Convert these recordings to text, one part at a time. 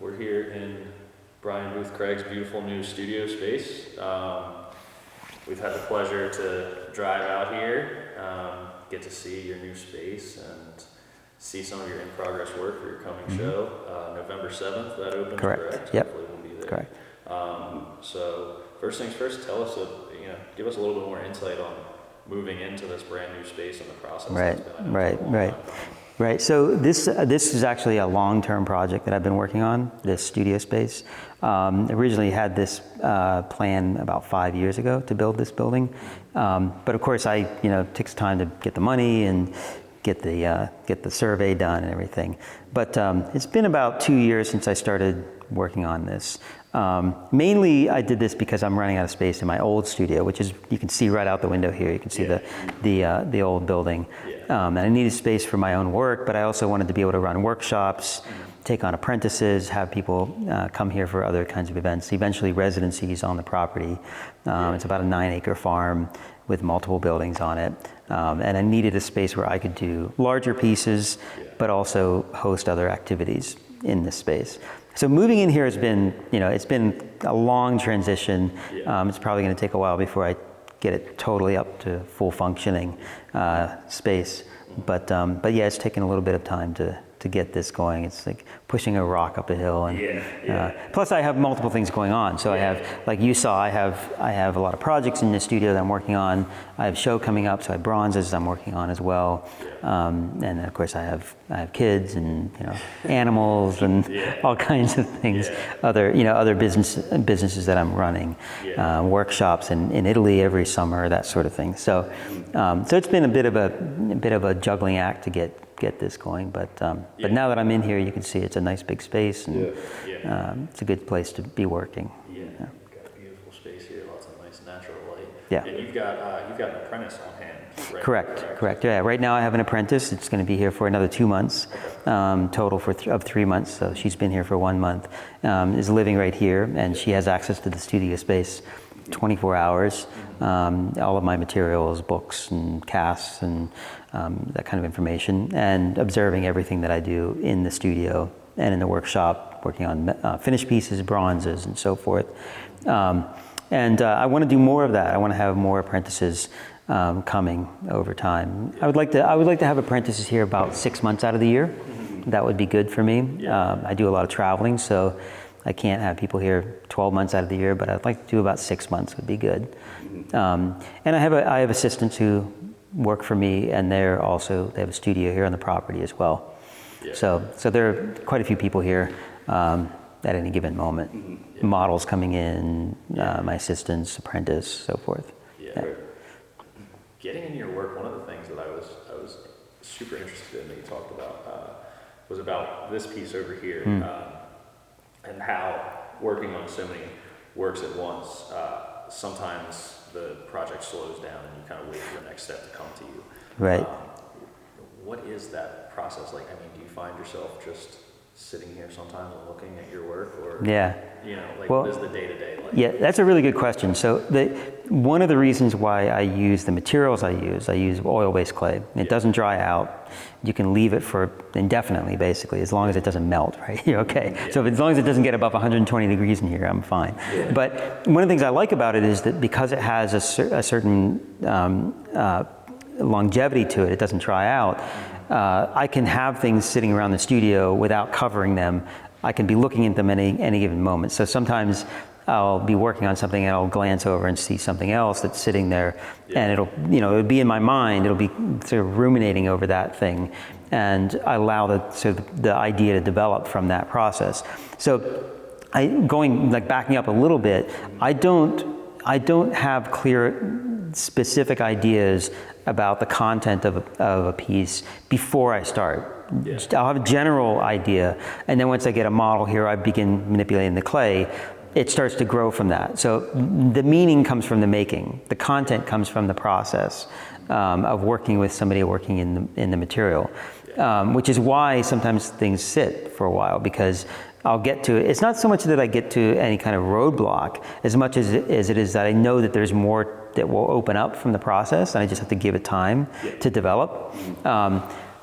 We're here in Brian Booth Craig's beautiful new studio space. We've had the pleasure to drive out here, get to see your new space and see some of your in-progress work for your coming show. November 7th, that opens, correct? Yep. Hopefully we'll be there. Correct. So first things first, tell us, give us a little bit more insight on moving into this brand new space and the process. Right. So this is actually a long-term project that I've been working on, this studio space. Originally had this plan about 5 years ago to build this building, but of course it takes time to get the money and get the survey done and everything. But it's been about 2 years since I started working on this. Mainly I did this because I'm running out of space in my old studio, which is, you can see right out the window here. You can see the old building. And I needed space for my own work, but I also wanted to be able to run workshops, take on apprentices, have people come here for other kinds of events, eventually residencies on the property. It's about a 9-acre farm with multiple buildings on it. And I needed a space where I could do larger pieces, but also host other activities in this space. So moving in here has been, it's been a long transition. It's probably going to take a while before I get it totally up to full functioning space. But yeah, it's taken a little bit of time to get this going. It's like pushing a rock up a hill, and plus I have multiple things going on. So I have, like you saw, I have a lot of projects in the studio that I'm working on. I have a show coming up, so I have bronzes I'm working on as well. And of course I have kids and animals and all kinds of things. Other businesses that I'm running, workshops in Italy every summer, that sort of thing. So it's been a bit of a juggling act to get this going, but now that I'm in here, you can see it's a nice big space, and it's a good place to be working. You've got a beautiful space here, lots of nice natural light. And you've got an apprentice on hand. Right? Correct. Yeah. Right now I have an apprentice. It's going to be here for another 2 months, total of 3 months. So she's been here for 1 month. Is living right here, and she has access to the studio space 24 hours. All of my materials, books and casts and that kind of information, and observing everything that I do in the studio and in the workshop, working on finished pieces, bronzes, and so forth. I want to do more of that. I want to have more apprentices coming over time. I would like to have apprentices here about 6 months out of the year. That would be good for me. I do a lot of traveling, so I can't have people here 12 months out of the year, but I'd like to do about 6 months would be good. And I have assistants who work for me, and they have a studio here on the property as well. So there are quite a few people here at any given moment. Models coming in, my assistants, apprentice, so forth. Getting into your work, one of the things that I was super interested in that you talked about was about this piece over here, and how working on so many works at once, sometimes the project slows down and you kind of wait for the next step to come to you. Right. What is that process like? I mean, do you find yourself just sitting here sometimes and looking at your work, or what is the day-to-day like? Yeah, that's a really good question. So one of the reasons why I use the materials I use oil-based clay. It doesn't dry out. You can leave it for indefinitely, basically, as long as it doesn't melt, right? You're okay. So as long as it doesn't get above 120 degrees in here, I'm fine. But one of the things I like about it is that because it has a certain longevity to it, it doesn't dry out, I can have things sitting around the studio without covering them. I can be looking at them at any given moment. So sometimes I'll be working on something and I'll glance over and see something else that's sitting there, and it'll be in my mind. It'll be sort of ruminating over that thing, and I allow the idea to develop from that process. So backing up a little bit, I don't have clear specific ideas about the content of a piece before I start. I'll have a general idea, and then once I get a model here, I begin manipulating the clay. It starts to grow from that. So the meaning comes from the making. The content comes from the process of working with somebody working in the material, which is why sometimes things sit for a while, because I'll get to it. It's not so much that I get to any kind of roadblock as much as it is that I know that there's more that will open up from the process, and I just have to give it time to develop.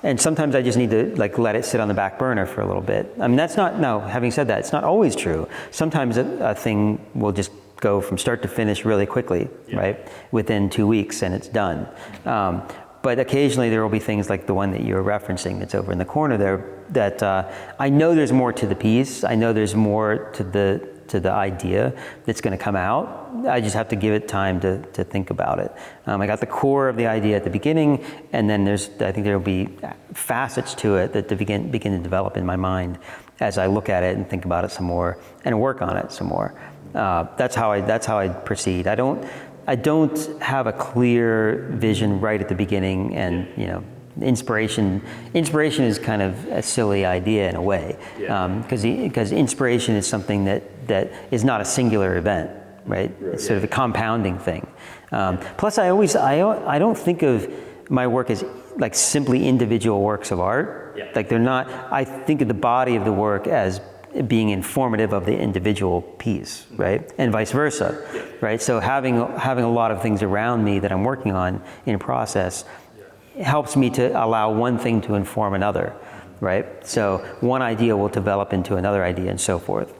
And sometimes I just need to like let it sit on the back burner for a little bit. I mean, that's not, no, having said that, it's not always true. Sometimes a thing will just go from start to finish really quickly, right? Within 2 weeks, and it's done. But occasionally there will be things like the one that you're referencing that's over in the corner there that I know there's more to the piece. I know there's more to the idea that's going to come out. I just have to give it time to think about it. I got the core of the idea at the beginning, and then I think there will be facets to it that begin to develop in my mind as I look at it and think about it some more and work on it some more. That's how I proceed. I don't have a clear vision right at the beginning, and inspiration is kind of a silly idea in a way, because inspiration is something that is not a singular event, right? It's sort of a compounding thing. Plus, I don't think of my work as like simply individual works of art. Like they're not. I think of the body of the work as being informative of the individual piece, right? And vice versa, right? So having a lot of things around me that I'm working on in a process helps me to allow one thing to inform another, right? So one idea will develop into another idea and so forth.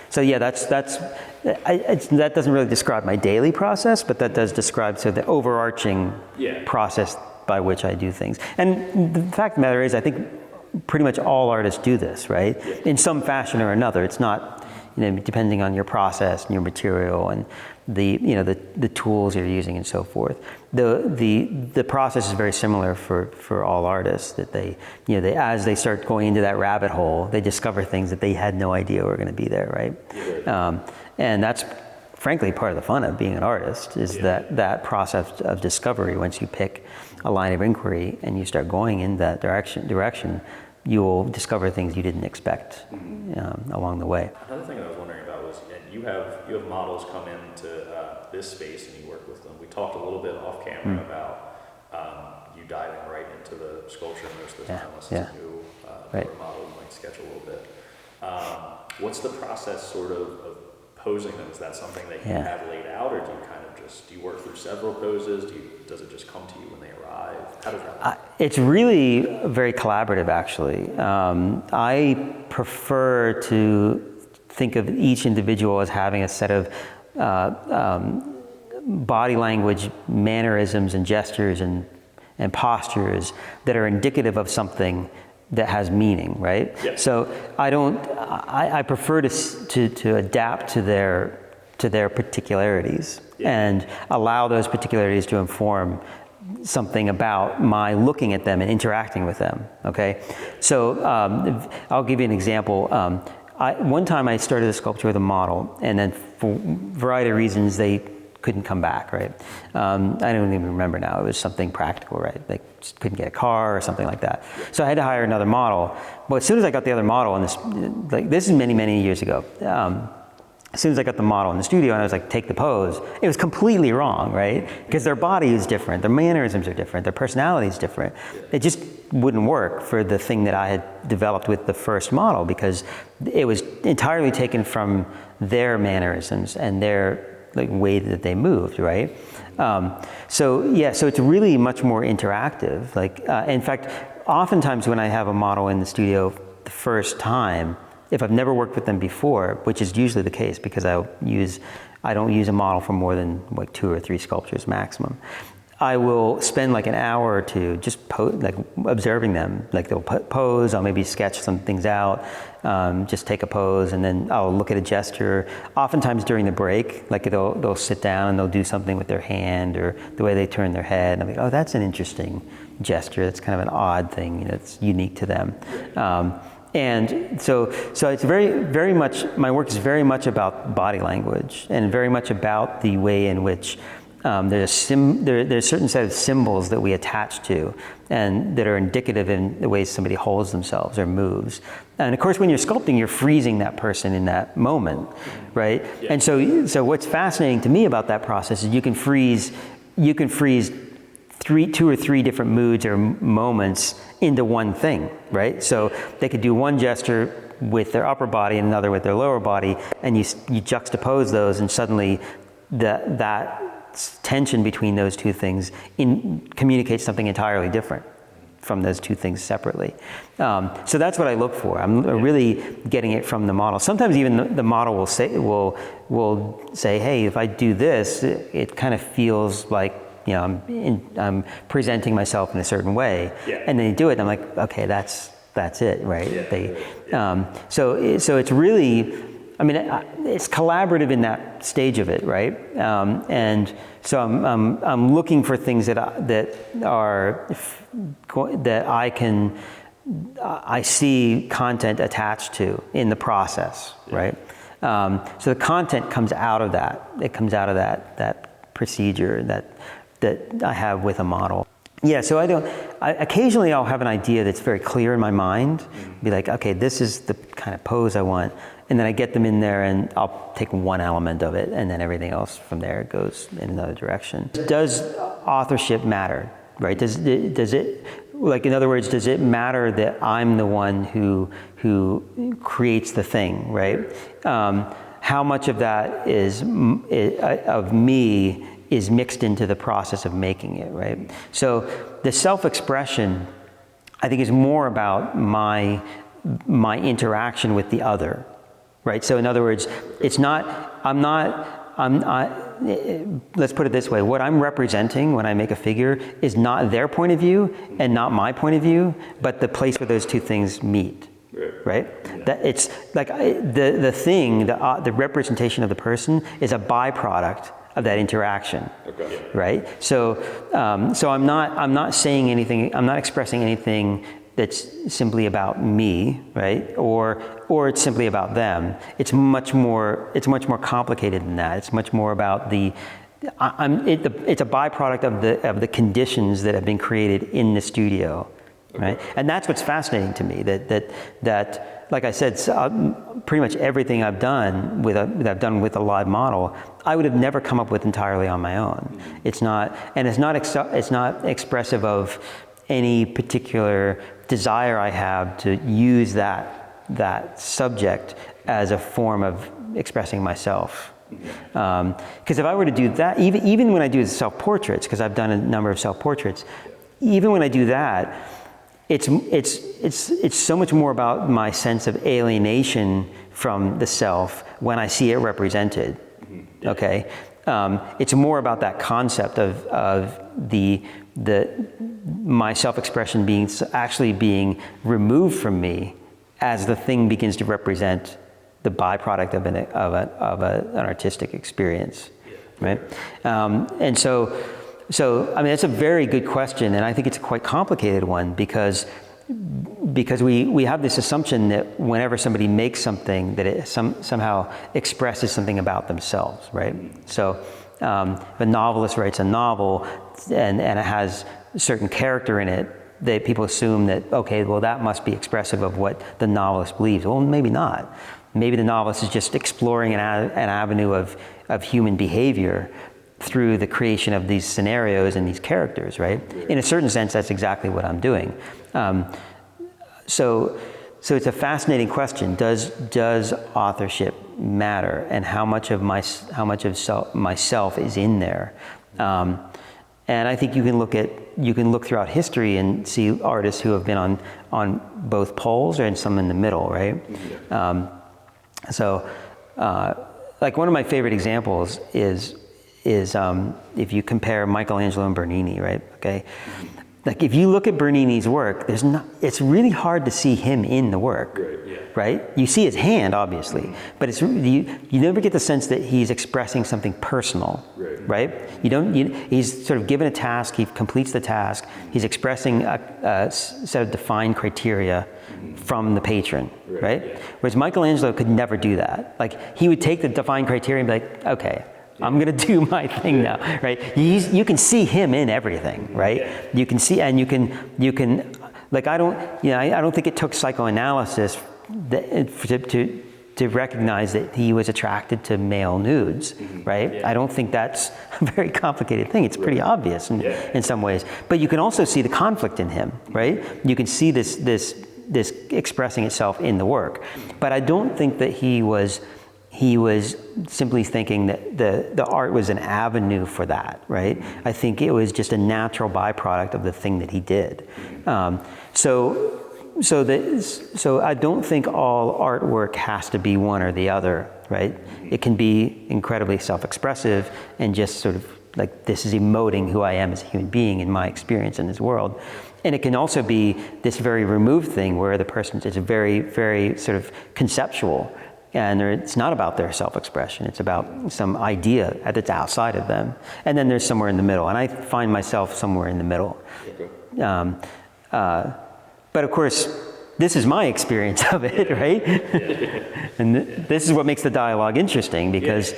So yeah, that doesn't really describe my daily process, but that does describe the overarching process by which I do things. And the fact of the matter is, I think pretty much all artists do this, right? In some fashion or another. It's not, depending on your process and your material and the tools you're using and so forth. The process is very similar for all artists, that they as they start going into that rabbit hole, they discover things that they had no idea were going to be there, right? And that's frankly part of the fun of being an artist, is that process of discovery. Once you pick a line of inquiry and you start going in that direction, you will discover things you didn't expect along the way. Another thing I was wondering about was, and you have models come into this space and you work with them. We talked a little bit off camera about you diving right into the sculpture most of the time. Unless it's a new model, you might sketch a little bit. What's the process sort of posing them? Is that something that you have laid out, or do you kind of do you work through several poses? Does it just come to you when they arrive? How does that work? It's really very collaborative, actually. I prefer to think of each individual as having a set of body language, mannerisms and gestures and postures that are indicative of something that has meaning, right? So I prefer to adapt to their particularities and allow those particularities to inform something about my looking at them and interacting with them, okay? So I'll give you an example. One time I started a sculpture with a model, and then for a variety of reasons they couldn't come back, right? I don't even remember now. It was something practical, right? They just couldn't get a car or something like that. So I had to hire another model. But as soon as I got the other model, and this is many, many years ago, as soon as I got the model in the studio and I was like, take the pose, it was completely wrong, right? Because their body is different, their mannerisms are different, their personality is different. It just wouldn't work for the thing that I had developed with the first model, because it was entirely taken from their mannerisms and their way that they moved, right? So it's really much more interactive. In fact, oftentimes when I have a model in the studio the first time, if I've never worked with them before, which is usually the case because I don't use a model for more than 2 or 3 sculptures maximum, I will spend an hour or two just observing them. They'll pose, I'll maybe sketch some things out, just take a pose, and then I'll look at a gesture. Oftentimes during the break, they'll sit down and they'll do something with their hand or the way they turn their head. And I'm like, oh, that's an interesting gesture. That's kind of an odd thing. It's unique to them. And so it's very, very much, my work is very much about body language and very much about the way in which there's a certain set of symbols that we attach to and that are indicative in the way somebody holds themselves or moves. And of course, when you're sculpting, you're freezing that person in that moment, right? Yeah. And so what's fascinating to me about that process is you can freeze 2 or 3 different moods or moments into one thing, right? So they could do one gesture with their upper body and another with their lower body, and you juxtapose those, and suddenly that tension between those 2 things communicates something entirely different, from those two things separately. So that's what I look for. I'm really getting it from the model. Sometimes even the model will say, hey, if I do this, it kind of feels like, you know, I'm presenting myself in a certain way. Yeah. And then you do it, and I'm like, okay, that's it, right? So it's really, I mean, it's collaborative in that stage of it, right? And so I'm looking for things that I see content attached to in the process, right? So the content comes out of that. It comes out of that procedure that I have with a model. Yeah, so occasionally I'll have an idea that's very clear in my mind, be like, okay, this is the kind of pose I want, and then I get them in there and I'll take one element of it, and then everything else from there goes in another direction. Does authorship matter, right? Does it, like, in other words, does it matter that I'm the one who creates the thing, right? How much of that of me is mixed into the process of making it, right? So the self-expression, I think, is more about my interaction with the other, right? So in other words, let's put it this way, what I'm representing when I make a figure is not their point of view and not my point of view, but the place where those two things meet. Right? Yeah. That it's like the representation of the person is a byproduct of that interaction, right? So I'm not saying anything. I'm not expressing anything that's simply about me, right? Or it's simply about them. It's much more complicated than that. It's much more about it's a byproduct of the conditions that have been created in the studio. Right, and that's what's fascinating to me. That like I said, pretty much everything I've done with a live model, I would have never come up with entirely on my own. It's not expressive of any particular desire I have to use that subject as a form of expressing myself. Because if I were to do that, even when I do self-portraits, because I've done a number of self-portraits, even when I do that, it's so much more about my sense of alienation from the self when I see it represented. Okay, it's more about that concept of my self-expression actually being removed from me as the thing begins to represent the byproduct of an artistic experience, right? And so, I mean, that's a very good question, and I think it's a quite complicated one because we have this assumption that whenever somebody makes something, that it somehow expresses something about themselves, right? So, if a novelist writes a novel and it has a certain character in it, people assume that, okay, well, that must be expressive of what the novelist believes. Well, maybe not. Maybe the novelist is just exploring an avenue of human behavior through the creation of these scenarios and these characters, right? In a certain sense, that's exactly what I'm doing. So it's a fascinating question. Does authorship matter, and how much of myself is in there? And I think you can look throughout history and see artists who have been on both poles and some in the middle, right? Like one of my favorite examples is if you compare Michelangelo and Bernini, right? Okay, like if you look at Bernini's work, it's really hard to see him in the work, right? You see his hand, obviously, but you never get the sense that he's expressing something personal, right? He's sort of given a task, he completes the task, he's expressing a set of defined criteria from the patron, right? Whereas Michelangelo could never do that. Like he would take the defined criteria and be like, okay, I'm gonna do my thing now, right? You can see him in everything, right? You can see, and you can, like I don't think it took psychoanalysis to recognize that he was attracted to male nudes, right? I don't think that's a very complicated thing. It's pretty obvious in some ways. But you can also see the conflict in him, right? You can see this expressing itself in the work. But I don't think that he was he was simply thinking that the art was an avenue for that, right? I think it was just a natural byproduct of the thing that he did. So I don't think all artwork has to be one or the other, right? It can be incredibly self-expressive and just sort of like, this is emoting who I am as a human being in my experience in this world. And it can also be this very removed thing where the person is very, very sort of conceptual. And it's not about their self-expression, it's about some idea that's outside of them. And then there's somewhere in the middle, and I find myself somewhere in the middle. But of course, this is my experience of it, right? And this is what makes the dialogue interesting, because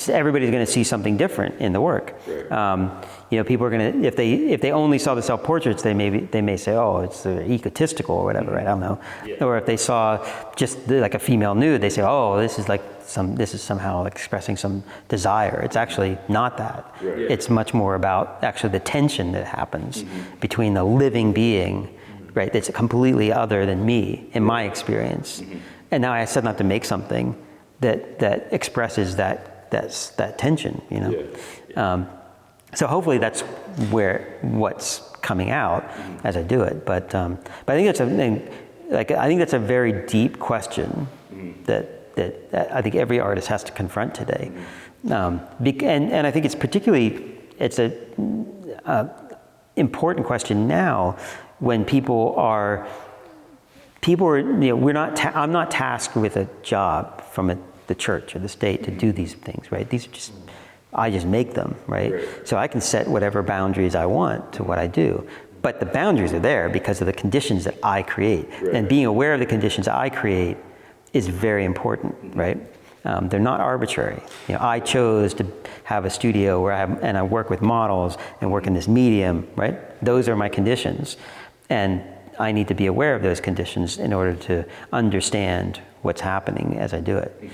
everybody's going to see something different in the work. People are going to, if they only saw the self-portraits, they may say, oh, it's egotistical or whatever, right? I don't know. Or if they saw just like a female nude, they say, oh, this is somehow expressing some desire. It's actually not that. It's much more about actually the tension that happens between the living being, right? That's completely other than me in my experience. And now I set out to make something that expresses that tension, So hopefully that's what's coming out as I do it. But I think that's a very deep question that I think every artist has to confront today. And I think it's a important question now when I'm not tasked with a job from the church or the state to do these things, right? These are I just make them, right? So I can set whatever boundaries I want to what I do. But the boundaries are there because of the conditions that I create. And being aware of the conditions I create is very important, right? They're not arbitrary. I chose to have a studio where I work with models and work in this medium, right? Those are my conditions. And I need to be aware of those conditions in order to understand what's happening as I do it.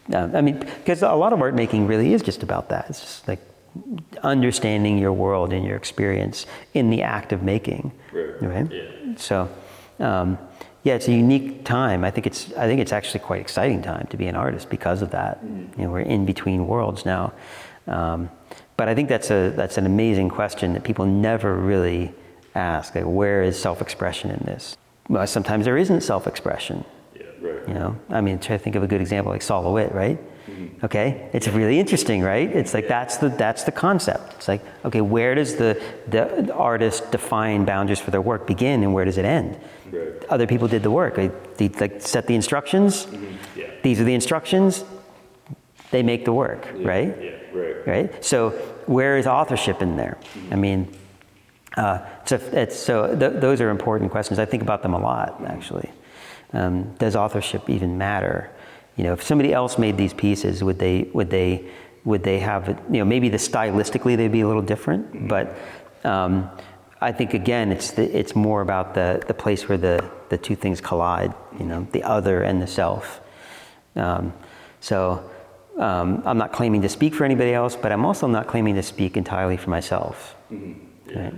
Because a lot of art making really is just about that. It's just like understanding your world and your experience in the act of making, right? So, it's a unique time. I think it's actually quite exciting time to be an artist because of that. We're in between worlds now. But I think that's an amazing question that people never really ask. Like, where is self-expression in this? Well, sometimes there isn't self-expression. Try to think of a good example like Saul LeWitt, right? Okay, it's really interesting, right? It's like that's the concept. It's like, okay, where does the artist define boundaries for their work begin, and where does it end? Other people did the work. They set the instructions. These are the instructions. They make the work, right? Right. So where is authorship in there? Those are important questions. I think about them a lot, actually. Does authorship even matter? If somebody else made these pieces, would they have, maybe stylistically they'd be a little different, but I think again, it's more about the place where the two things collide, the other and the self. I'm not claiming to speak for anybody else, but I'm also not claiming to speak entirely for myself. Right?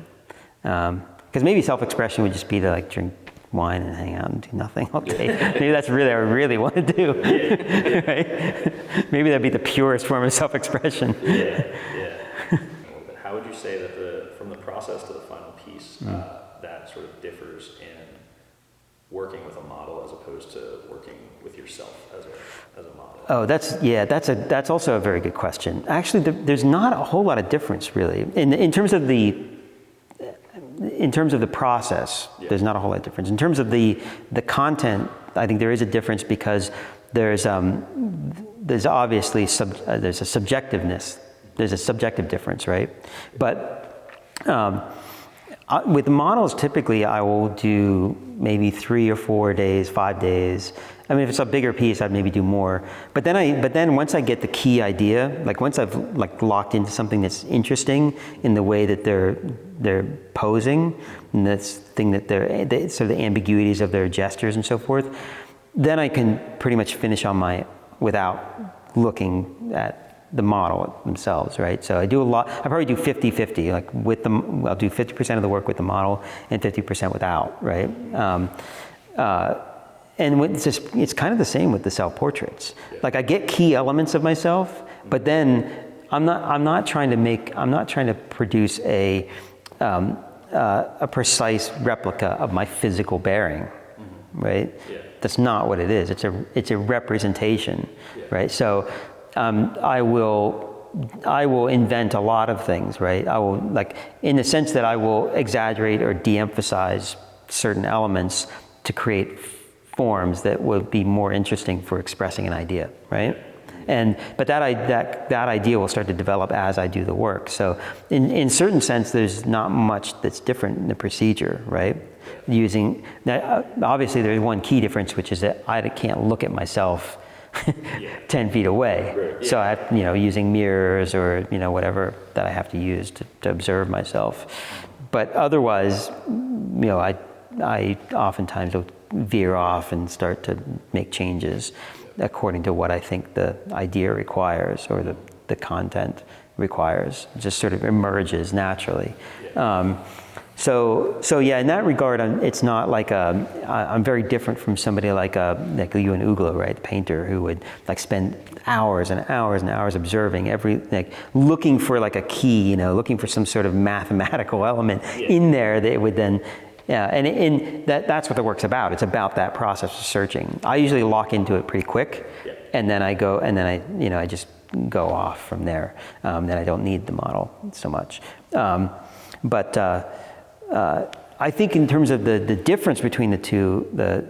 Because maybe self-expression would just be to drink wine and hang out and do nothing all day. Maybe that's really what I really want to do. Right? Maybe that'd be the purest form of self-expression. How would you say that from the process to the final piece, that sort of differs in working with a model as opposed to working with yourself as a model? Oh, that's also a very good question. Actually, there's not a whole lot of difference really in terms of the process. There's not a whole lot of difference. In terms of the content, I think there is a difference because there's obviously there's a subjectiveness. There's a subjective difference, right? But with models, typically I will do maybe 3 or 4 days, 5 days. If it's a bigger piece, I'd maybe do more. But then once I get the key idea, once I've locked into something that's interesting in the way that they're posing, and this thing that they sort of the ambiguities of their gestures and so forth, then I can pretty much finish without looking at the model themselves, right? So I do a lot. I probably do 50-50. I'll do 50% of the work with the model and 50% without, right? it's kind of the same with the self-portraits. Yeah. Like I get key elements of myself, but then I'm not trying to produce a precise replica of my physical bearing, right? Yeah. That's not what it is. It's a representation, Yeah. right? So I will invent a lot of things, right? I will, like, in the sense that I will exaggerate or de-emphasize certain elements to create forms that would be more interesting for expressing an idea, right? But that idea will start to develop as I do the work. So in certain sense, there's not much that's different in the procedure, right? Obviously there's one key difference, which is that I can't look at myself 10 feet away. Right. Yeah. So I have, using mirrors or, whatever that I have to use to observe myself. But otherwise, I oftentimes will veer off and start to make changes according to what I think the idea requires or the content requires. It just sort of emerges naturally. Yeah. So yeah, in that regard, it's not like I'm very different from somebody like Ewan Uglo, right, the painter, who would like spend hours and hours and hours observing looking for like a key, looking for some sort of mathematical element in there that would then. Yeah, and that's what the work's about. It's about that process of searching. I usually lock into it pretty quick, and then I just go off from there. Then I don't need the model so much. But I think in terms of the difference between the two,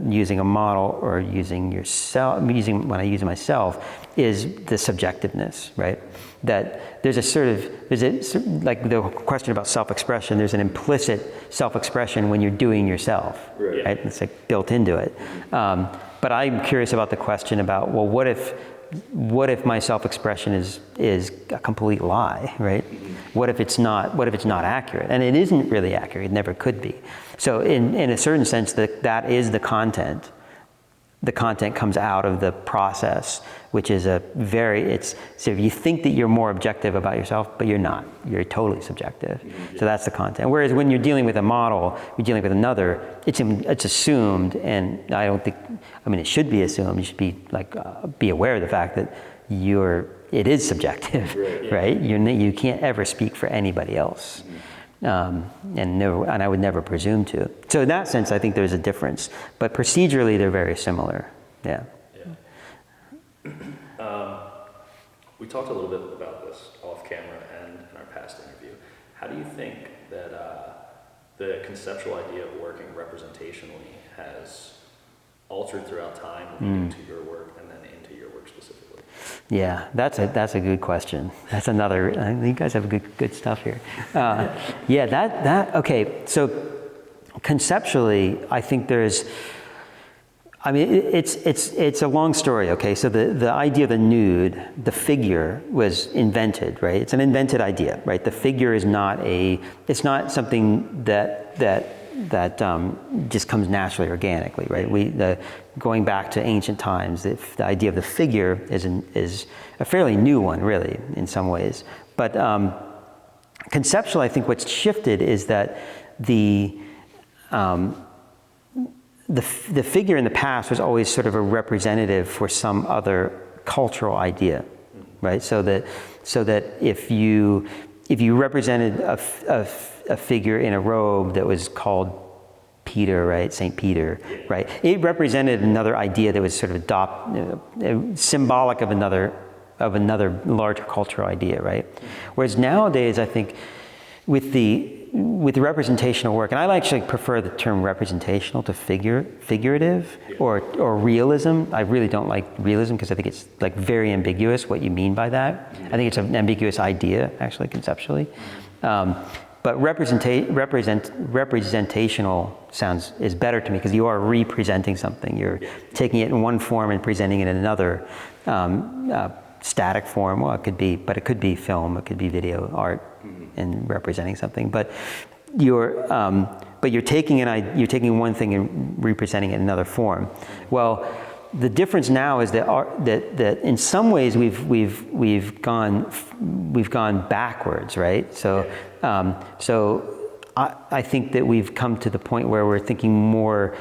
using a model or using when I use myself, is the subjectiveness, right? That there's like the question about self-expression, there's an implicit self-expression when you're doing yourself, right? It's like built into it. But I'm curious about the question about, well, what if my self-expression is a complete lie, right? What if it's not accurate? And it isn't really accurate, it never could be. So in a certain sense, that is the content. The content comes out of the process, which is so if you think that you're more objective about yourself, but you're not, you're totally subjective. So that's the content. Whereas when you're dealing with a model, you're dealing with another, it's assumed, and it should be assumed. You should be aware of the fact that it is subjective, right? You can't ever speak for anybody else. And I would never presume to. So in that sense, I think there's a difference. But procedurally, they're very similar. Yeah. We talked a little bit about this off camera and in our past interview. How do you think that the conceptual idea of working representationally has altered throughout time into your work and then into your work specifically? Yeah, that's a good question. That's another. You guys have good stuff here. Okay. So conceptually, I think it's a long story. Okay, so the idea of the nude, the figure, was invented, right? It's an invented idea, right? The figure is it's not something that just comes naturally, organically, right? Going back to ancient times, the idea of the figure is a fairly new one, really, in some ways. But conceptually, I think what's shifted is that the figure in the past was always sort of a representative for some other cultural idea, right? So that if you represented a figure in a robe that was called Peter, right? Saint Peter, right? It represented another idea that was sort of symbolic of another larger cultural idea, right? Whereas nowadays, I think with the representational work, and I actually prefer the term representational to figurative or realism. I really don't like realism because I think it's like very ambiguous what you mean by that. I think it's an ambiguous idea, actually, conceptually. But representational is better to me because you are representing something. You're taking it in one form and presenting it in another static form. Well, it could be film, it could be video, art, and representing something. But you're taking one thing and representing it in another form. Well, the difference now is that in some ways we've gone backwards, right? So I think that we've come to the point where we're thinking more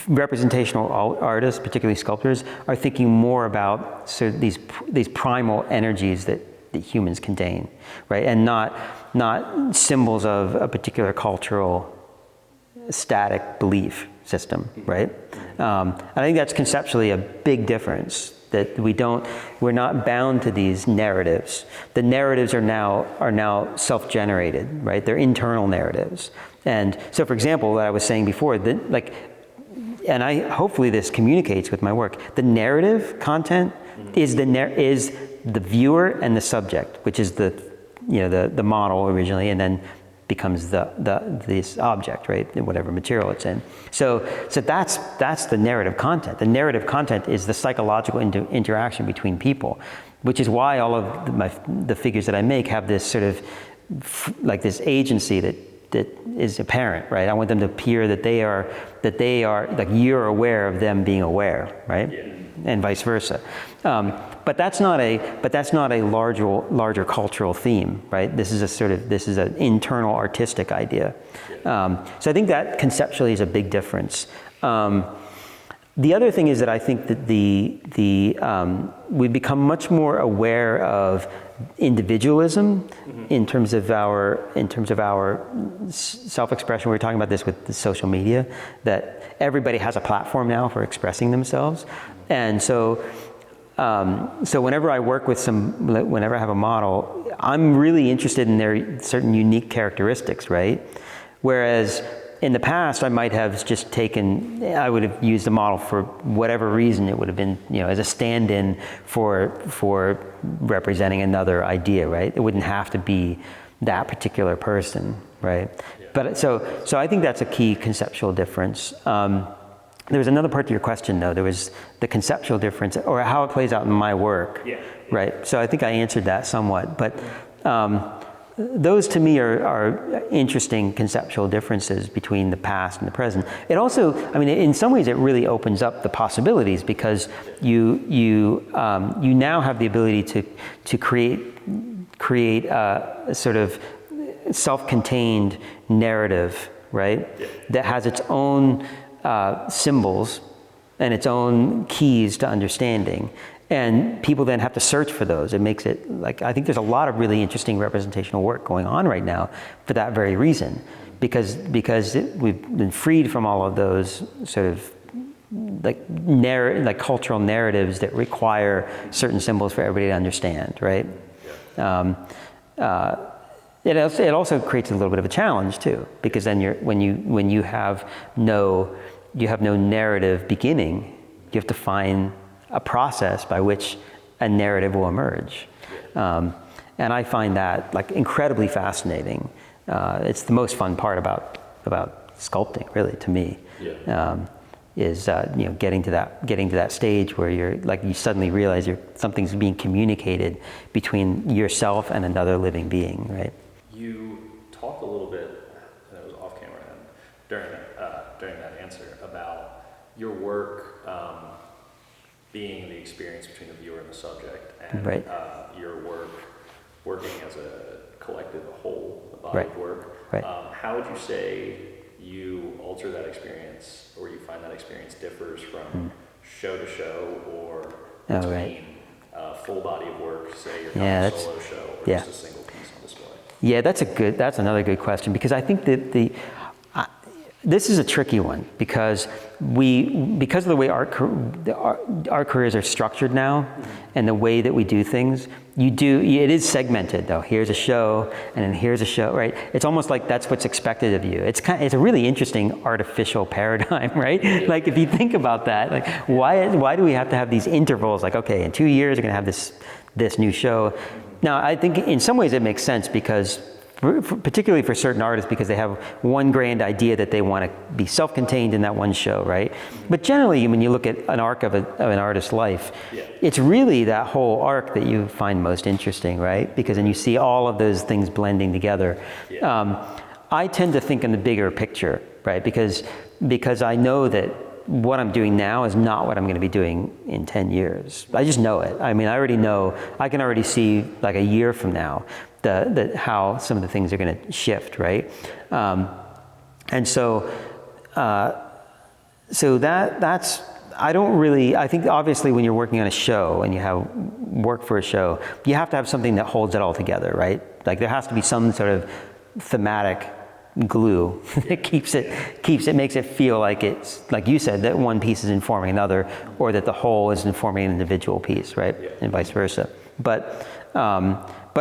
representational artists, particularly sculptors, are thinking more about sort of these primal energies that humans contain, right? And not symbols of a particular cultural static belief system, right? I think that's conceptually a big difference, that we're not bound to these narratives. The narratives are now self-generated, right? They're internal narratives. And so, for example, what I was saying before, and hopefully this communicates with my work, the narrative content is the viewer and the subject, which is the model originally, and then becomes this object, right? Whatever material it's in. So that's the narrative content. The narrative content is the psychological interaction between people, which is why all of the figures that I make have this sort of like this agency that is apparent, right? I want them to appear that they are like you're aware of them being aware, right? Yeah. And vice versa. But that's not a larger cultural theme, right? This is an internal artistic idea. So I think that conceptually is a big difference. The other thing is that I think that we've become much more aware of individualism in terms of our self-expression. We were talking about this with the social media, that everybody has a platform now for expressing themselves, and so whenever I work with whenever I have a model, I'm really interested in their certain unique characteristics, right? Whereas in the past, I might have just I would have used the model for whatever reason. It would have been, as a stand-in for representing another idea, right? It wouldn't have to be that particular person, right? Yeah. But so I think that's a key conceptual difference. There was another part to your question, though. There was the conceptual difference, or how it plays out in my work, right? So I think I answered that somewhat, but those to me are interesting conceptual differences between the past and the present. It also, in some ways, it really opens up the possibilities, because you now have the ability to create a sort of self-contained narrative, right? That has its own symbols and its own keys to understanding. And people then have to search for those. It makes it I think there's a lot of really interesting representational work going on right now for that very reason, because we've been freed from all of those sort of cultural narratives that require certain symbols for everybody to understand, right? It also creates a little bit of a challenge too, because then when you have no narrative beginning, you have to find a process by which a narrative will emerge. And I find that incredibly fascinating. It's the most fun part about sculpting, really, to me. Is getting to that stage where you suddenly realize something's being communicated between yourself and another living being, right? You talked a little bit, and it was off camera, and during that answer, about your work being the experience between the viewer and the subject, and right. Your work working as a collective, a whole, a body of work. Right. How would you say you alter that experience, or you find that experience differs from show to show, or between full body of work, say you're having a solo show, or just a single piece on display? Yeah, that's another good question, because I think that this is a tricky one, because of the way our careers are structured now, and the way that we do things, it is segmented though. Here's a show, and then here's a show, right? It's almost like that's what's expected of you. It's a really interesting artificial paradigm, right? If you think about that, why do we have to have these intervals? Okay, in 2 years we're gonna have this new show. Now, I think in some ways it makes sense, because particularly for certain artists, because they have one grand idea that they want to be self-contained in that one show, right? But generally, when you look at an arc of an artist's life, it's really that whole arc that you find most interesting, right? Because then you see all of those things blending together. I tend to think in the bigger picture, right? Because I know that what I'm doing now is not what I'm going to be doing in 10 years. I just know it. I already know. I can already see a year from now how some of the things are going to shift, right? And so So that's, I don't really, I think obviously when you're working on a show and you have work for a show, you have to have something that holds it all together, right? Like there has to be some sort of thematic glue that keeps it, makes it feel like it's, like you said, that one piece is informing another, or that the whole is informing an individual piece, right? Yeah. And vice versa. But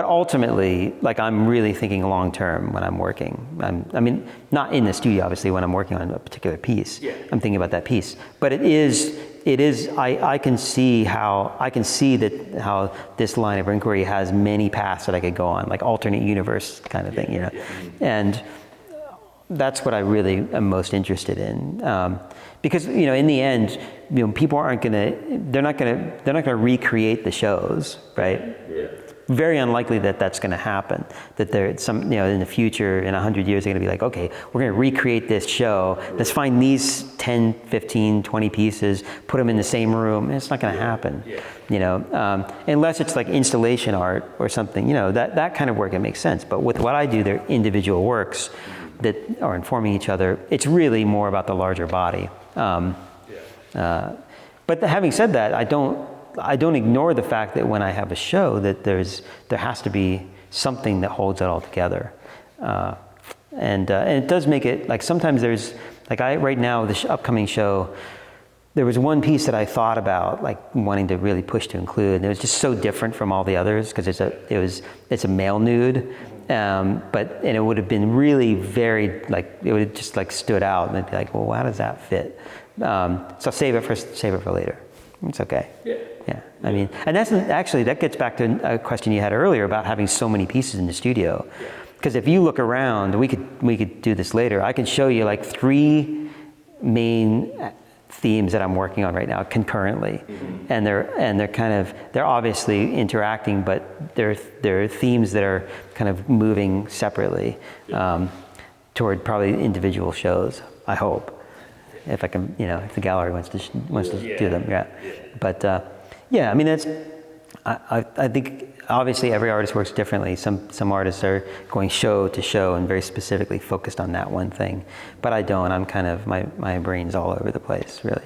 ultimately, like I'm really thinking long term when I'm working. I mean, not in the studio, obviously, when I'm working on a particular piece. Yeah. I'm thinking about that piece. But it is. I can see that how this line of inquiry has many paths that I could go on, like alternate universe kind of thing, you know. And that's what I really am most interested in, because you know, in the end, you know, people they're not gonna recreate the shows, right? Yeah. Very unlikely that that's going to happen. That you know, in the future, in 100 years, they're going to be like, okay, we're going to recreate this show. Let's find these 10, 15, 20 pieces, put them in the same room. It's not going to happen, you know, unless it's like installation art or something. You know, that kind of work, it makes sense. But with what I do, they're individual works that are informing each other. It's really more about the larger body. But having said that, I don't ignore the fact that when I have a show that there has to be something that holds it all together, and it does make it, like sometimes there's, like right now this upcoming show, there was one piece that I thought about like wanting to really push to include, and it was just so different from all the others because it's a male nude, and it would have been really very, like it would have just like stood out, and it'd be like, well, how does that fit? So I'll save it for later. It's okay. Yeah. I mean, and that gets back to a question you had earlier about having so many pieces in the studio. Because if you look around, we could do this later. I can show you like 3 main themes that I'm working on right now concurrently, and they're obviously interacting, but they're themes that are kind of moving separately toward probably individual shows. I hope. If I can, you know, if the gallery wants to do them, But I mean, I think obviously every artist works differently. Some artists are going show to show and very specifically focused on that one thing, but I don't. I'm kind of, my brain's all over the place, really.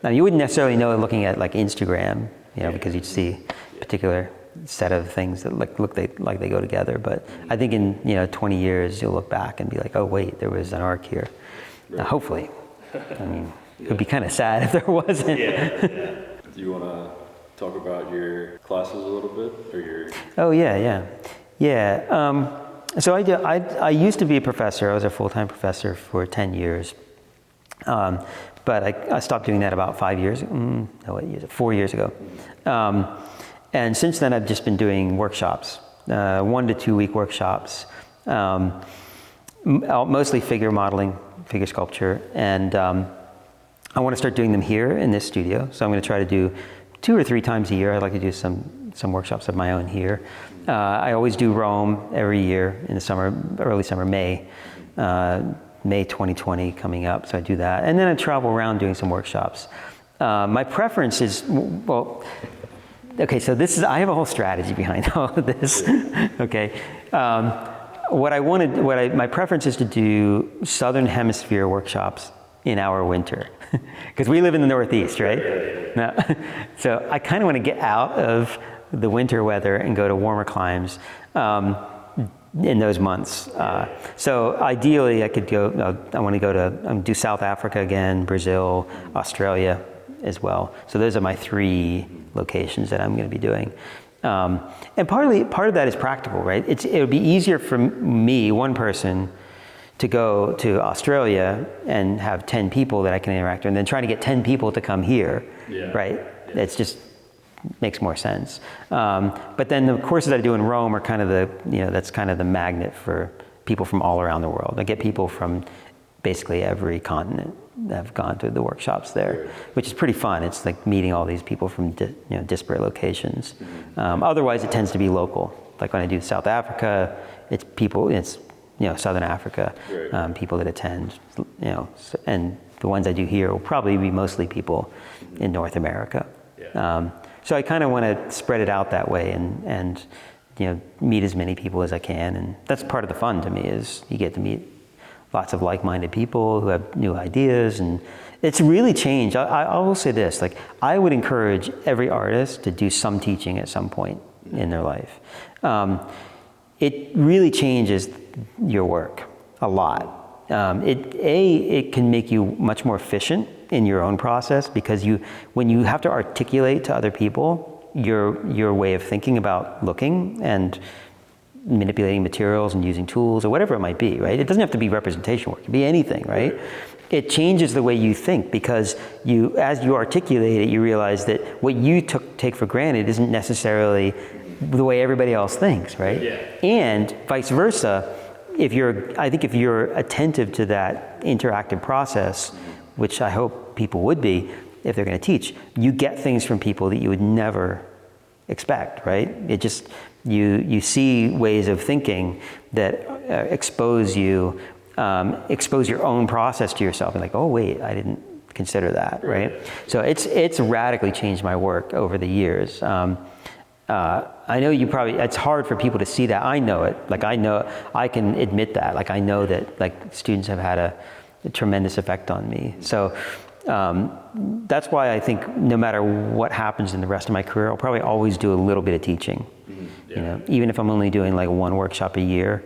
Now you wouldn't necessarily know looking at like Instagram, you know, because you'd see a particular set of things that look like they go together. But I think in 20 years you'll look back and be like, oh wait, there was an arc here. Hopefully. I mean, it would be kind of sad if there wasn't. Do you want to talk about your classes a little bit, or your? Oh yeah. So I used to be a professor. I was a full-time professor for 10 years, but I stopped doing that about 4 years ago. And since then, I've just been doing workshops, 1 to 2 week workshops, mostly figure modeling, figure sculpture, and I want to start doing them here in this studio. So I'm going to try to do 2 or 3 times a year. I'd like to do some workshops of my own here. I always do Rome every year in the summer, early summer, May 2020 coming up. So I do that, and then I travel around doing some workshops. My preference is, well, okay. So I have a whole strategy behind all of this. Okay. My preference is to do Southern Hemisphere workshops in our winter, because we live in the Northeast, right? Now, so I kind of want to get out of the winter weather and go to warmer climes in those months. So ideally, I could go. I want to go to do South Africa again, Brazil, Australia as well. So those are my 3 locations that I'm going to be doing. And part of that is practical, right? It would be easier for me, one person, to go to Australia and have 10 people that I can interact with, and then trying to get 10 people to come here, right? It's just makes more sense. But then the courses I do in Rome are kind of that's kind of the magnet for people from all around the world. I get people from basically every continent that have gone to the workshops there, which is pretty fun. It's like meeting all these people from disparate locations. Otherwise, it tends to be local. Like when I do South Africa, it's Southern Africa, people that attend, and the ones I do here will probably be mostly people in North America. So I kind of want to spread it out that way and meet as many people as I can, and that's part of the fun to me, is you get to meet lots of like-minded people who have new ideas, and It's really changed. I will say this, like, I would encourage every artist to do some teaching at some point in their life. It really changes your work a lot. It can make you much more efficient in your own process, because when you have to articulate to other people your way of thinking about looking and manipulating materials and using tools or whatever it might be, right? It doesn't have to be representation work, it can be anything, right? It changes the way you think, because as you articulate it, you realize that what you take for granted isn't necessarily the way everybody else thinks, right? Yeah. And vice versa, I think if you're attentive to that interactive process, which I hope people would be if they're going to teach, you get things from people that you would never expect, right? It just, you see ways of thinking that expose your own process to yourself, and like, oh wait, I didn't consider that, right? So it's radically changed my work over the years. I know it's hard for people to see that. I know it. Like, I can admit that. Like, I know that, like, students have had a tremendous effect on me. So that's why I think no matter what happens in the rest of my career, I'll probably always do a little bit of teaching. You know, even if I'm only doing like one workshop a year,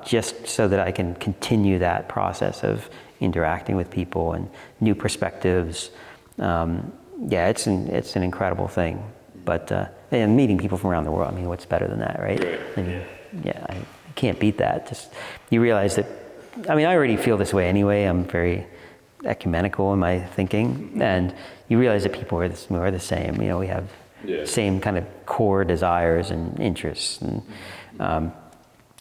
just so that I can continue that process of interacting with people and new perspectives. Yeah, it's an incredible thing. But and meeting people from around the world, I mean, what's better than that, right? I mean, yeah, I can't beat that. Just, you realize that, I mean, I already feel this way anyway. I'm very ecumenical in my thinking, and you realize that people are the same. You know, we have same kind of core desires and interests, and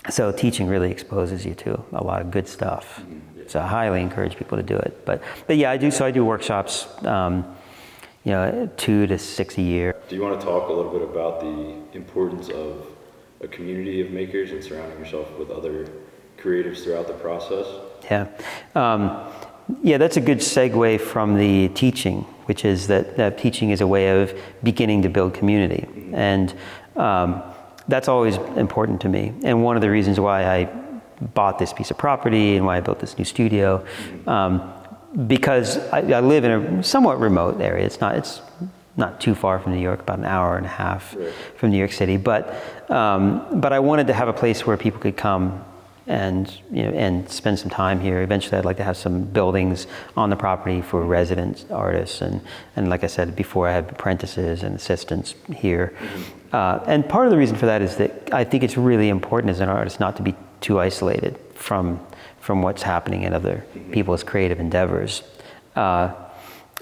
so teaching really exposes you to a lot of good stuff. So I highly encourage people to do it. But yeah, I do workshops. 2 to 6 a year. Do you want to talk a little bit about the importance of a community of makers and surrounding yourself with other creatives throughout the process? Yeah. Yeah, that's a good segue from the teaching, which is that teaching is a way of beginning to build community. And that's always important to me. And one of the reasons why I bought this piece of property and why I built this new studio, because I live in a somewhat remote area. It's not too far from New York, about an hour and a half from New York City. But I wanted to have a place where people could come and spend some time here. Eventually, I'd like to have some buildings on the property for resident artists, and like I said before, I have apprentices and assistants here. And part of the reason for that is that I think it's really important as an artist not to be too isolated from what's happening in other people's creative endeavors.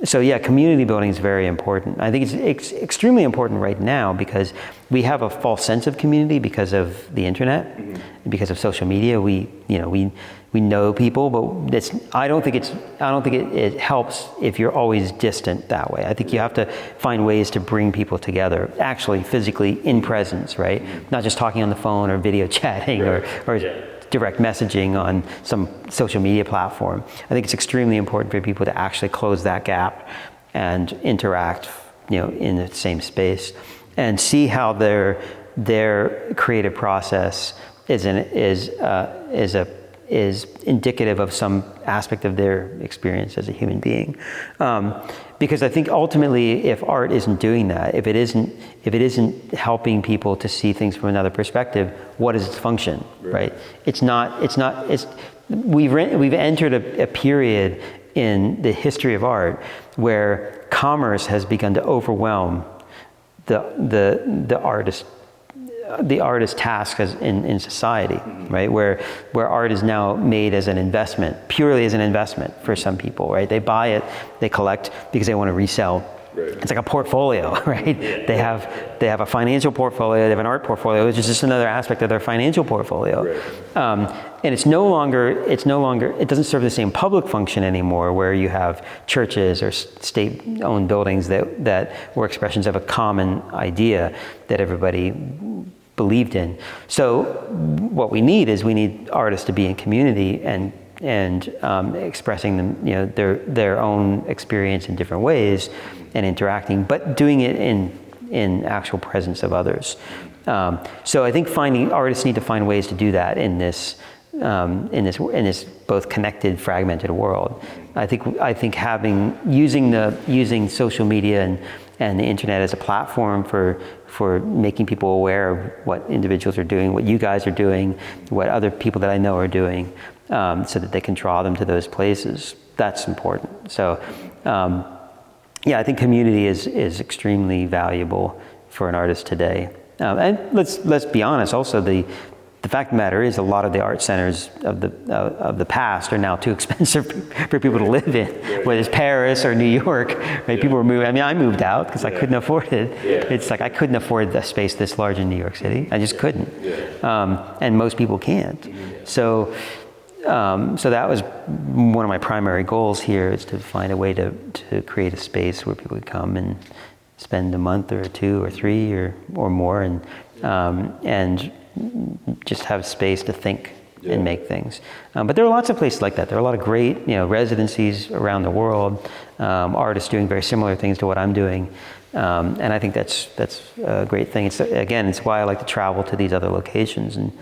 So yeah, community building is very important. I think it's extremely important right now because we have a false sense of community because of the internet, because of social media. We know people, but I don't think it helps if you're always distant that way. I think you have to find ways to bring people together, actually physically in presence, right? Not just talking on the phone or video chatting or direct messaging on some social media platform. I think it's extremely important for people to actually close that gap and interact, in the same space, and see how their creative process is indicative of some aspect of their experience as a human being. Because I think ultimately, if art isn't doing that, if it isn't helping people to see things from another perspective, what is its function, right? We've entered a period in the history of art where commerce has begun to overwhelm the artist task in society, right? Where art is now made as an investment, purely as an investment for some people, right? They buy it, they collect because they want to resell. Right. It's like a portfolio, right? They have a financial portfolio, they have an art portfolio, which is just another aspect of their financial portfolio. Right. And it doesn't serve the same public function anymore, where you have churches or state-owned buildings that were expressions of a common idea that everybody believed in. So what we need artists to be in community and expressing them, their own experience in different ways and interacting, but doing it in actual presence of others. So I think artists need to find ways to do that in this in this both connected, fragmented world. I think using social media and the internet as a platform for making people aware of what individuals are doing, what you guys are doing, what other people that I know are doing, so that they can draw them to those places. That's important. So, I think community is extremely valuable for an artist today. And let's be honest. Also, the fact of the matter is, a lot of the art centers of the past are now too expensive for people to live in, whether it's Paris or New York. Right? People were moving. I mean, I moved out because I couldn't afford it. It's like I couldn't afford a space this large in New York City. I just couldn't. And most people can't. So that was one of my primary goals here, is to find a way to create a space where people could come and spend a month or 2 or 3 or more, and just have space to think and make things. But there are lots of places like that. There are a lot of great, residencies around the world, artists doing very similar things to what I'm doing. And I think that's a great thing. It's why I like to travel to these other locations and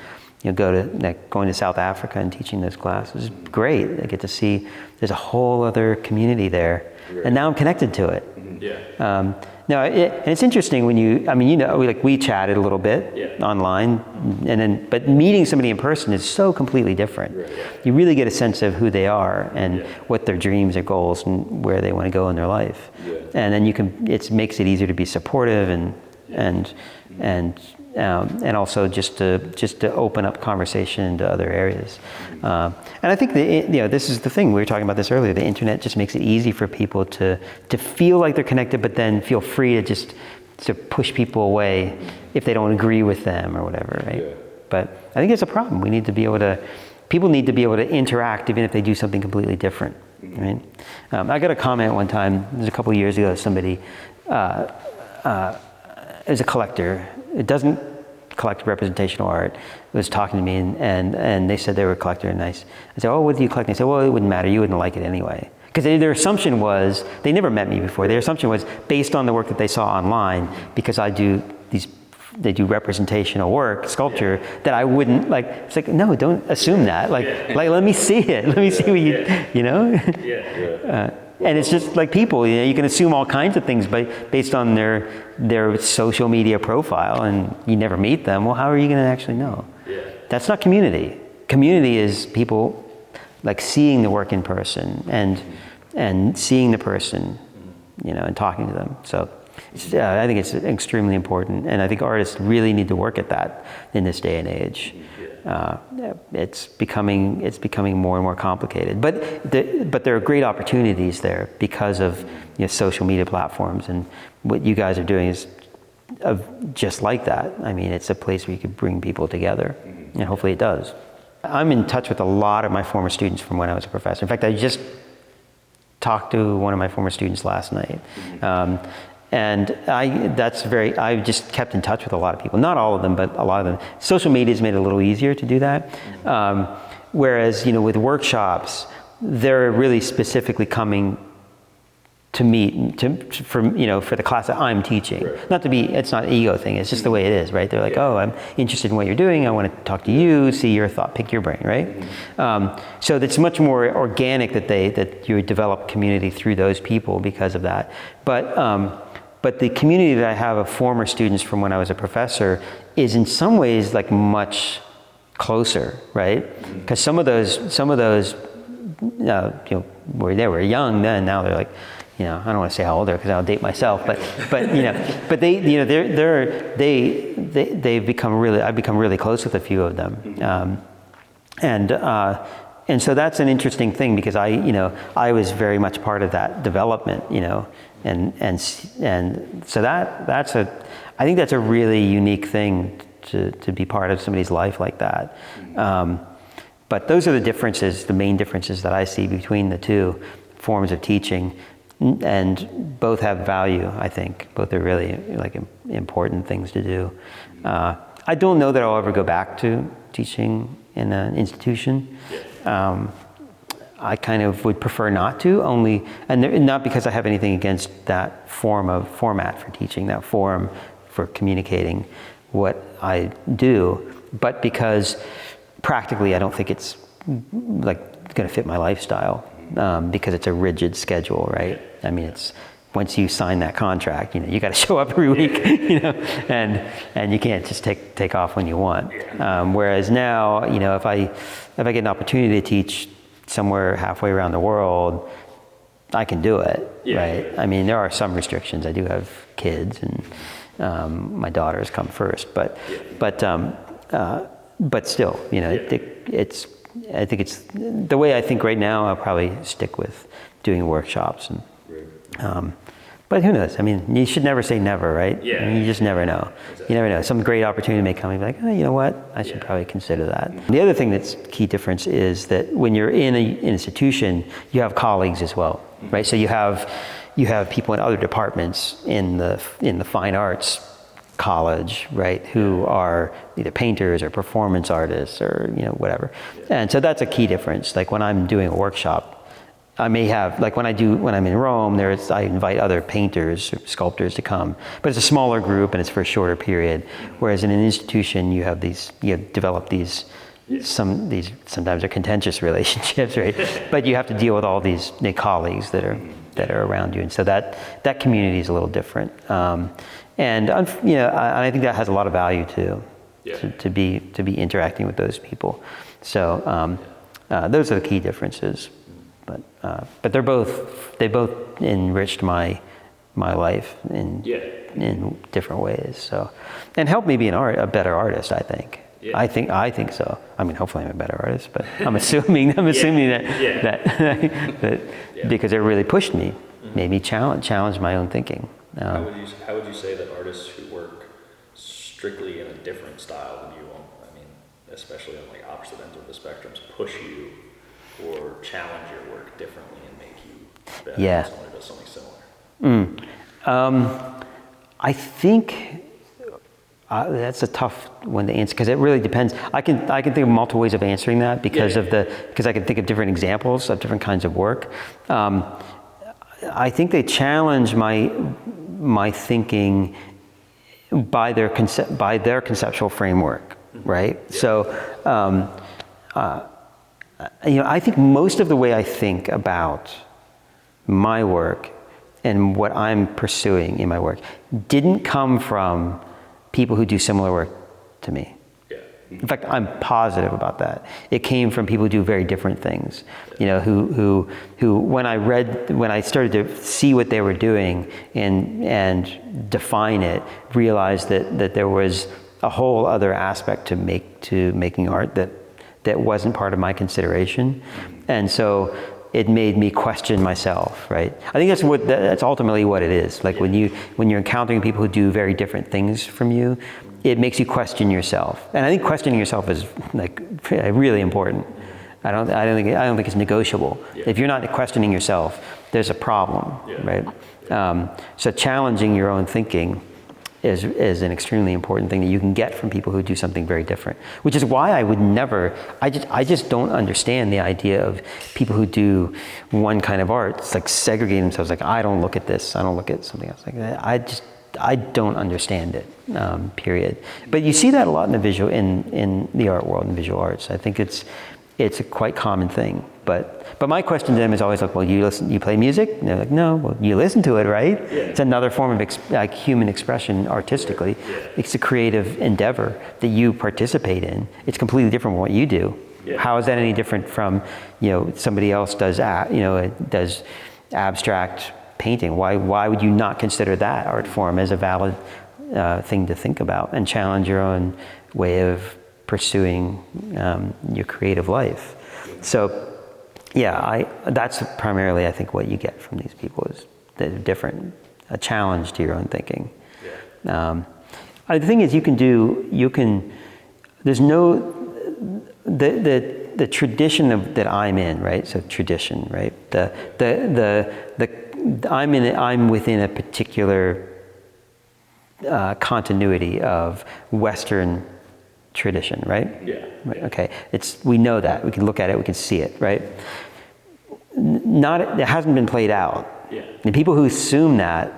going to South Africa and teaching those classes is great. I get to see there's a whole other community there, and now I'm connected to it. And it's interesting when we chatted a little bit online, but meeting somebody in person is so completely different. You really get a sense of who they are and what their dreams or goals and where they want to go in their life. And then it makes it easier to be supportive and also just to open up conversation into other areas. And I think this is the thing, we were talking about this earlier, the internet just makes it easy for people to feel like they're connected, but then feel free to push people away if they don't agree with them or whatever, right? But I think it's a problem. People need to be able to interact even if they do something completely different, right? I got a comment one time, it was a couple of years ago, somebody, as a collector, it doesn't collect representational art, was talking to me and they said they were a collector, and I said, oh, what do you collect? And they said, well, it wouldn't matter, you wouldn't like it anyway. Because their assumption was, they never met me before, their assumption was based on the work that they saw online, because they do representational work, sculpture, that I wouldn't it's like, no, don't assume that. Let me see it. Let me see what you. And it's just like people, you can assume all kinds of things based on their social media profile, and you never meet them. Well, how are you going to actually know? That's not community. Community is people seeing the work in person and seeing the person, and talking to them. So I think it's extremely important, and I think artists really need to work at that in this day and age. It's becoming more and more complicated, but there are great opportunities there because of social media platforms, and what you guys are doing is just like that. I mean, it's a place where you could bring people together, and hopefully it does. I'm in touch with a lot of my former students from when I was a professor. In fact, I just talked to one of my former students last night. And I just kept in touch with a lot of people, not all of them, but a lot of them. Social media's made it a little easier to do that. Whereas, with workshops, they're really specifically coming to meet for the class that I'm teaching. It's not an ego thing, it's just the way it is, right? They're like, oh, I'm interested in what you're doing, I want to talk to you, see your thought, pick your brain, right? So it's much more organic that you develop community through those people because of that. But the community that I have of former students from when I was a professor is in some ways much closer, right? Because some of those, where they were young then, now they're like, I don't want to say how old they are because I'll date myself, but they've become I've become really close with a few of them, and so that's an interesting thing because I was very much part of that development, and so I think that's a really unique thing to be part of somebody's life like that. But those are the main differences that I see between the two forms of teaching, and both have value. I think both are really important things to do. I don't know that I'll ever go back to teaching in an institution. I kind of would prefer not to, not because I have anything against that format for teaching, that form for communicating what I do, but because practically, I don't think it's like going to fit my lifestyle, because it's a rigid schedule, right? I mean, it's once you sign that contract, you got to show up every week, and you can't just take off when you want. Whereas now, if I get an opportunity to teach somewhere halfway around the world, I can do it, right? I mean, there are some restrictions. I do have kids, and my daughters come first, but still, I think it's the way I think right now. I'll probably stick with doing workshops, and but who knows? I mean, you should never say never, right? Yeah. I mean, you just never know. Exactly. You never know. Some great opportunity may come and be like, oh, you know what? I should probably consider that. The other thing that's key difference is that when you're in an institution, you have colleagues as well, right? So you have people in other departments in the fine arts college, right, who are either painters or performance artists or whatever. And so that's a key difference. Like when I'm doing a workshop, I may have, like when I'm in Rome, I invite other painters or sculptors to come, but it's a smaller group and it's for a shorter period. Whereas in an institution, you develop these sometimes are contentious relationships, right? But you have to deal with all these colleagues that are around you, and so that community is a little different. And I think that has a lot of value too, to be interacting with those people. So those are the key differences. But they both enriched my life in different ways. So, and helped me be a better artist. I think. Yeah. I think so. I mean, hopefully I'm a better artist, but I'm assuming that because it really pushed me, made me challenge my own thinking. How would you say that artists who work strictly in a different style than you, I mean, especially on like opposite ends of the spectrums, push you or challenge your work differently and make you better than someone who does something similar? I think that's a tough one to answer because it really depends. I can think of multiple ways of answering that because I can think of different examples of different kinds of work. I think they challenge my thinking by their conceptual framework, right? Yeah. So, I think most of the way I think about my work and what I'm pursuing in my work didn't come from people who do similar work to me. Yeah. In fact, I'm positive about that. It came from people who do very different things. Who when I started to see what they were doing and define it, realized that there was a whole other aspect to making art that wasn't part of my consideration. And so it made me question myself, right? I think that's ultimately what it is. Like when you're encountering people who do very different things from you, it makes you question yourself. And I think questioning yourself is like really important. I don't think it's negotiable. Yeah. If you're not questioning yourself, there's a problem, right? So challenging your own thinking is an extremely important thing that you can get from people who do something very different. Which is why I just don't understand the idea of people who do one kind of art. It's like segregating themselves. Like I don't look at this. I don't look at something else like that. I don't understand it. Period. But you see that a lot in the art world, in visual arts. I think it's a quite common thing. But my question to them is always like, well, you play music? And they're like, no. Well, you listen to it, right? Yeah. It's another form of human expression artistically. Yeah. It's a creative endeavor that you participate in. It's completely different from what you do. Yeah. How is that any different from, somebody else does abstract painting? Why would you not consider that art form as a valid thing to think about and challenge your own way of pursuing your creative life? So, that's primarily, I think, what you get from these people is they're different, a challenge to your own thinking. Yeah. The thing is, there's no, the tradition that I'm in, right? So tradition, right? I'm within a particular continuity of Western tradition, right? Yeah. Right. Okay. We know that. We can look at it. We can see it, right? It hasn't been played out. Yeah. And people who assume that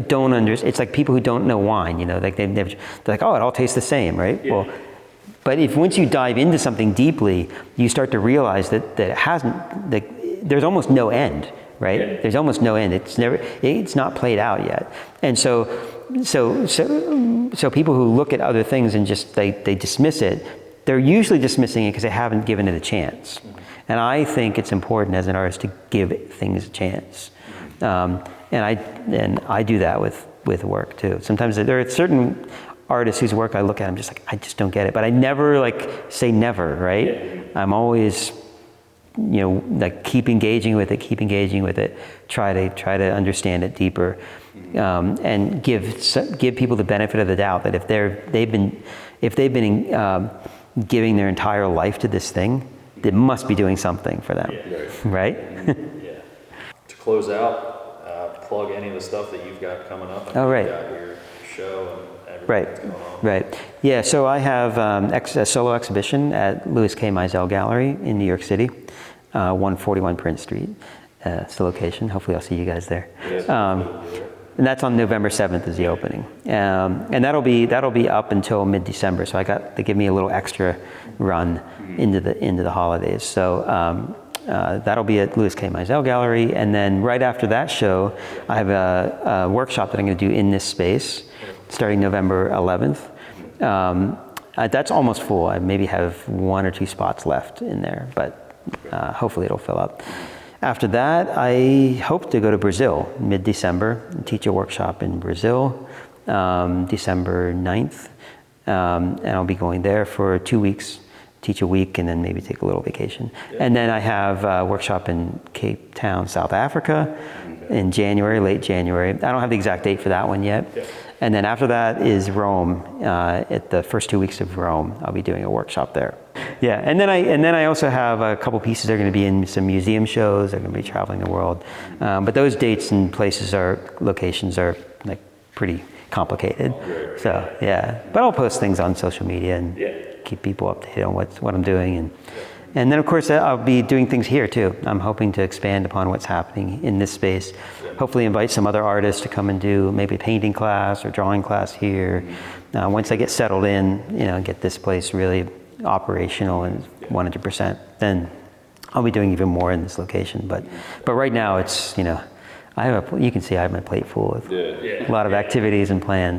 don't understand. It's like people who don't know wine. Like they're like, oh, it all tastes the same, right? Yeah. Well, But if once you dive into something deeply, you start to realize that it hasn't, that there's almost no end, right? Yeah. There's almost no end. It's not played out yet. And so people who look at other things and just they dismiss it, they're usually dismissing it because they haven't given it a chance. And I think it's important as an artist to give things a chance. And I do that with work too. Sometimes there are certain artists whose work I look at, I'm just like, I just don't get it. But I never say never, right? Yeah. I'm always, keep engaging with it, try to understand it deeper, and give people the benefit of the doubt that if they've been giving their entire life to this thing, they must be doing something for them, right? Yeah. To close out, plug any of the stuff that you've got coming up. Oh, right. You've got your show and everything that's going on. Right. Yeah, so I have a solo exhibition at Louis K. Mizell Gallery in New York City, 141 Prince Street. It's the location. Hopefully I'll see you guys there. And that's on November 7th is the opening. And that'll be up until mid-December. So they give me a little extra run into the holidays. So that'll be at Louis K. Mizell Gallery. And then right after that show, I have a workshop that I'm going to do in this space starting November 11th. That's almost full. I maybe have 1 or 2 spots left in there, but hopefully it'll fill up. After that, I hope to go to Brazil mid-December and teach a workshop in Brazil, December 9th. And I'll be going there for 2 weeks, teach a week, and then maybe take a little vacation. Yeah. And then I have a workshop in Cape Town, South Africa in January, late January. I don't have the exact date for that one yet. Yeah. And then after that is Rome. At the first 2 weeks of Rome, I'll be doing a workshop there. Yeah, and then I also have a couple pieces that are going to be in some museum shows. They're going to be traveling the world. But those dates and locations are like pretty complicated. So yeah, but I'll post things on social media and keep people up to date on what I'm doing. And then of course I'll be doing things here too. I'm hoping to expand upon what's happening in this space. Hopefully invite some other artists to come and do maybe a painting class or drawing class here. Once I get settled in, get this place really operational and 100%, then I'll be doing even more in this location. But right now it's, you can see I have my plate full with a lot of activities and plans.